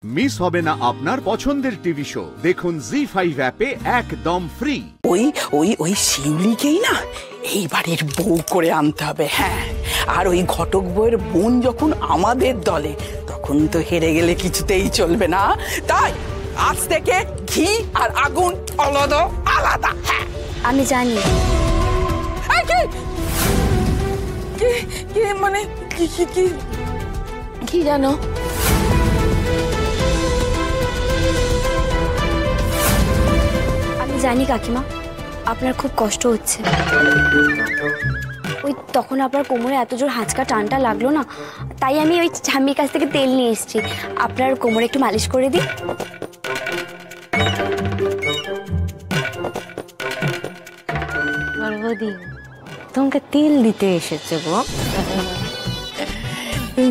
Miss হবে না আপনার পছন্দের টিভি শো। দেখুন জি5 অ্যাপে একদম ফ্রি। ওই ওই ওই শিউলিকেই না এই বাড়ির বউ করে আনতে হবে। হ্যাঁ, আর ওই ঘটক বউয়ের বোন যখন আমাদের দলে, তখন তো হেরে গেলে কিছুতেই চলবে না। তাই আজ থেকে ঘি আর আগুন আলাদা আলাদা। হ্যাঁ, আমি জানি। মানে কি জানো? আমি জানি কাকিমা, আপনার খুব কষ্ট হচ্ছে। ওই তখন আপনার কোমরে এত জোর হাঁচকা টানটা লাগলো না, তাই আমি ওই ঠাম্মির কাছ থেকে তেল নিয়ে এসেছি। আপনার কোমরে একটু মালিশ করে দিই। বৌদি তোমাকে তেল দিতে এসেছে গো।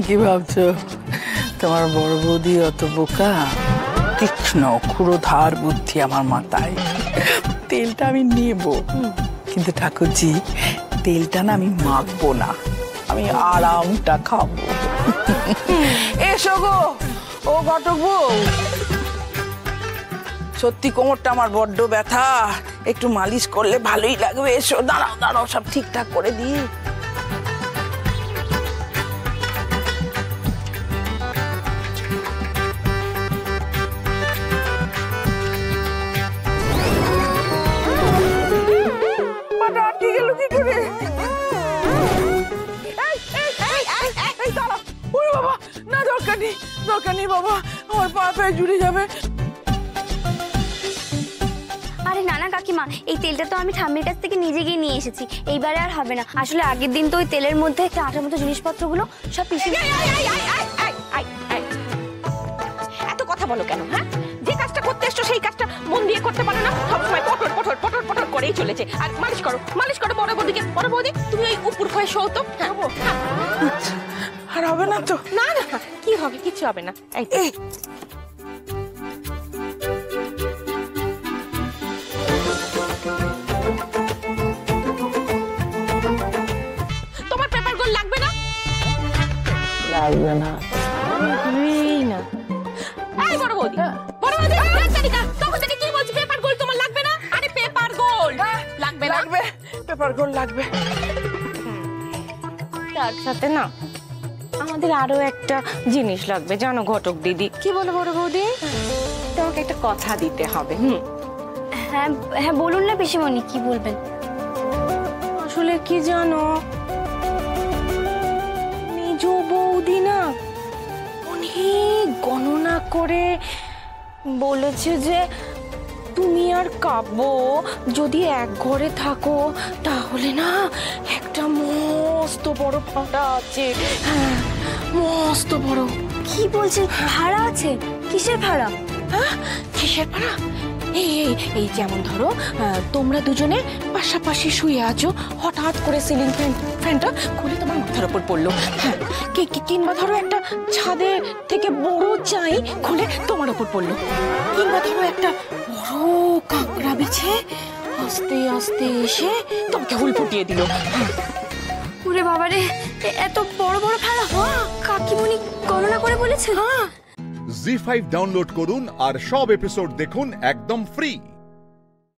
কি ভাবছো তোমার বড় বৌদি অত বোকা? তীক্ষ্ণ ক্ষুরোধার বুদ্ধি আমার মাথায়। তেলটা আমি নেব, কিন্তু ঠাকুরজি তেলটা না আমি মাখবো না, আমি আরামটা খাবো। এসো গো ও ঘটক বউ, সত্যি কোমরটা আমার বড্ড ব্যথা, একটু মালিশ করলে ভালোই লাগবে। এসো, দাঁড়াও দাঁড়াও, সব ঠিকঠাক করে দিই। দরকার নেই বাবা, আমার পা পায়ে জুড়ে যাবে। আরে না না কাকিমা, এই তেলটা তো আমি ঠাম্মির কাছ থেকে নিজে গিয়ে নিয়ে এসেছি, এইবারে আর হবে না। আসলে আগের দিন তো ওই তেলের মধ্যে একটা আটার মতো জিনিসপত্রগুলো সব পিষে। এত কথা বলো কেন? হ্যাঁ, যে কাজটা করতে এসছো সেই কাজটা মন দিয়ে করতে পারো না? সবসময় পটর পটর পটর পটর করেই চলেছে। আর মালিশ করো বড় বৌদিকে। বড় বৌদি তুমি ওই উপর হয়ে শো তো। আর হবে না তো? না না, কি হবে? কিছু হবে না। এই তোমার পেপার গোল লাগবে না? লাগবে না। এই বড় বৌদি, তখন থেকে কি বলছি পেপার গোল তোমার লাগবে না? আরে পেপার গোল লাগবে না? লাগবে, পেপার গোল লাগবে। তার সাথে না আমাদের আরো একটা জিনিস লাগবে, জানো ঘটক দিদি? কি বলো বড় বৌদি? তোমাকে একটা কথা দিতে হবে। হ্যাঁ হ্যাঁ, বলুন না পিসিমণি, কি বলবেন? আসলে কি জানো, মেজ বৌদি না অনেক গণনা করে বলেছে যে তুমি আর কাব্য যদি এক ঘরে থাকো তাহলে না একটা মস্ত বড় ফাঁটা আছে। হ্যাঁ, মস্ত বড়। কি বলছেন? ভাড়া আছে? কিসের ভাড়া? হ্যাঁ, কিসের ভাড়া? এই এই এই যেমন ধরো তোমরা দুজনে পাশাপাশি শুয়ে আছো, হঠাৎ করে সিলিং ফ্যানটা খুলে তোমার মাথার উপর পড়লো। হ্যাঁ, কিংবা ধরো একটা ছাদে থেকে বড় চাই খুলে তোমার উপর পড়লো, কিংবা ধরো একটা বড় কাঁকড়া বিছে আস্তে আস্তে এসে তোমাকে হুল ফুটিয়ে দিল। ওরে বাবারে, এত বড় বড় ভাড়া! কাকিমণি গণনা করে বলেছে? জি5 ডাউনলোড করুন আর সব এপিসোড দেখুন একদম ফ্রি।